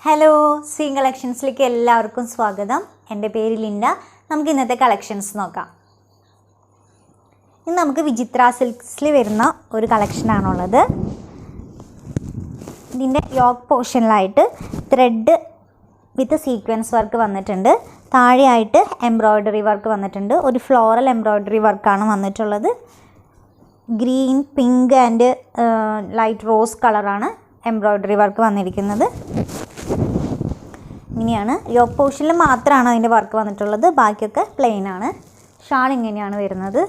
Hello, scene കളക്ഷൻസിലേക്ക് എല്ലാവർക്കും സ്വാഗതം. എൻ്റെ പേര് ലിൻഡ. നമുക്ക് ഇന്നത്തെ കളക്ഷൻസ് നോക്കാം. ഇന്ന് നമുക്ക് വിചിത്ര സിൽക്സിൽ വരുന്ന ഒരു കളക്ഷനാണുള്ളത്. ഇതിൻ്റെ യോക്ക് പോർഷനിലായിട്ട് ത്രെഡ് വിത്ത് സീക്വൻസ് വർക്ക് വന്നിട്ടുണ്ട്. താഴെയായിട്ട് എംബ്രോയ്ഡറി വർക്ക് വന്നിട്ടുണ്ട്. ഒരു ഫ്ലോറൽ എംബ്രോയ്ഡറി വർക്കാണ് വന്നിട്ടുള്ളത്. Green, pink and light rose കളറാണ് എംബ്രോയ്ഡറി വർക്ക് വന്നിരിക്കുന്നത്. ഇങ്ങനെയാണ് യോക്ക് പോർഷനിൽ മാത്രമാണ് അതിൻ്റെ വർക്ക് വന്നിട്ടുള്ളത്. ബാക്കിയൊക്കെ പ്ലെയിൻ ആണ്. ഷാൾ ഇങ്ങനെയാണ് വരുന്നത്.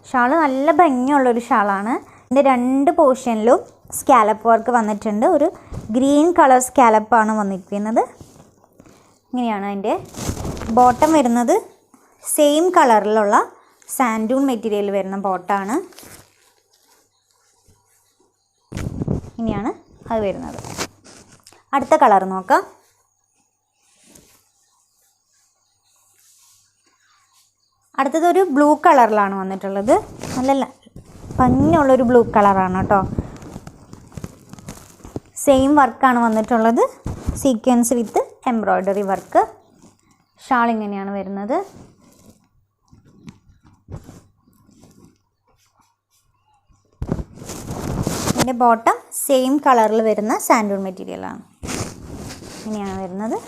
ഷാൾ നല്ല ഭംഗിയുള്ളൊരു ഷാളാണ്. ഇതിൻ്റെ രണ്ട് പോർഷനിലും സ്കാലപ്പ് വർക്ക് വന്നിട്ടുണ്ട്. ഒരു ഗ്രീൻ കളർ സ്കാലപ്പാണ് വന്നിരിക്കുന്നത്. ഇങ്ങനെയാണ് അതിൻ്റെ ബോട്ടം വരുന്നത്. സെയിം കളറിലുള്ള സാൻഡൂൺ മെറ്റീരിയൽ വരുന്ന ബോട്ടാണ്. ഇങ്ങനെയാണ് അത് വരുന്നത്. അടുത്ത കളർ നോക്കാം. അടുത്തതൊരു ബ്ലൂ കളറിലാണ് വന്നിട്ടുള്ളത്. നല്ല ഭംഗിയുള്ളൊരു ബ്ലൂ കളറാണ് കേട്ടോ. സെയിം വർക്കാണ് വന്നിട്ടുള്ളത്. Sequence with embroidery work. Shawl ഇങ്ങനെയാണ് വരുന്നത്. ഇതിൻ്റെ ബോട്ടം സെയിം കളറിൽ വരുന്ന സാൻഡൂൺ മെറ്റീരിയലാണ്. ഇങ്ങനെയാണ് വരുന്നത്.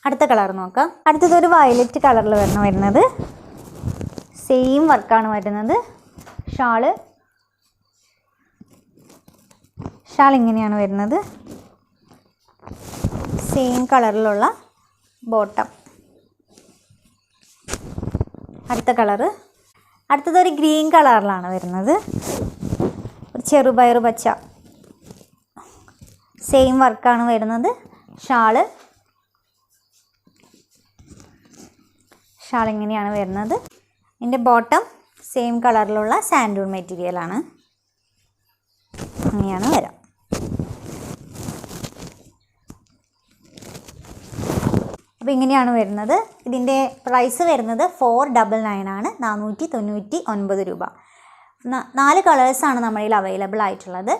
അടുത്ത കളർ നോക്കാം. അടുത്തതൊരു വയലറ്റ് കളറിൽ വരുന്നത്. സെയിം വർക്കാണ് വരുന്നത്. ഷാൾ ഇങ്ങനെയാണ് വരുന്നത്. സെയിം കളറിലുള്ള ബോട്ടം. അടുത്ത കളറ്. അടുത്തതൊരു ഗ്രീൻ കളറിലാണ് വരുന്നത്. ഒരു ചെറുപയർ പച്ച. സെയിം വർക്കാണ് വരുന്നത്. ഷാൾ ഇങ്ങനെയാണ് വരുന്നത്. ഇതിൻ്റെ ബോട്ടം സെയിം കളറിലുള്ള സാൻഡൂൺ മെറ്റീരിയലാണ്. ഇങ്ങനെയാണ് വരാം. അപ്പോൾ ഇങ്ങനെയാണ് വരുന്നത്. ഇതിൻ്റെ പ്രൈസ് വരുന്നത് 499 ആണ്. 499 രൂപ. 4 കളേഴ്സാണ് നമ്മുടെ കയ്യിൽ അവൈലബിൾ ആയിട്ടുള്ളത്.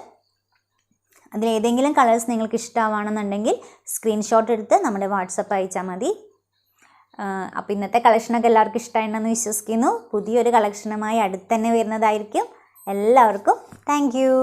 അതിലേതെങ്കിലും കളേഴ്സ് നിങ്ങൾക്ക് ഇഷ്ടമാണെന്നുണ്ടെങ്കിൽ സ്ക്രീൻഷോട്ട് എടുത്ത് നമ്മുടെ വാട്സപ്പ് അയച്ചാൽ മതി. അപ്പോൾ ഇന്നത്തെ കളക്ഷനൊക്കെ എല്ലാവർക്കും ഇഷ്ടമായിട്ടുണ്ടെന്ന് വിശ്വസിക്കുന്നു. പുതിയൊരു കളക്ഷനുമായി അടുത്ത് തന്നെ വരുന്നതായിരിക്കും. എല്ലാവർക്കും താങ്ക് യു.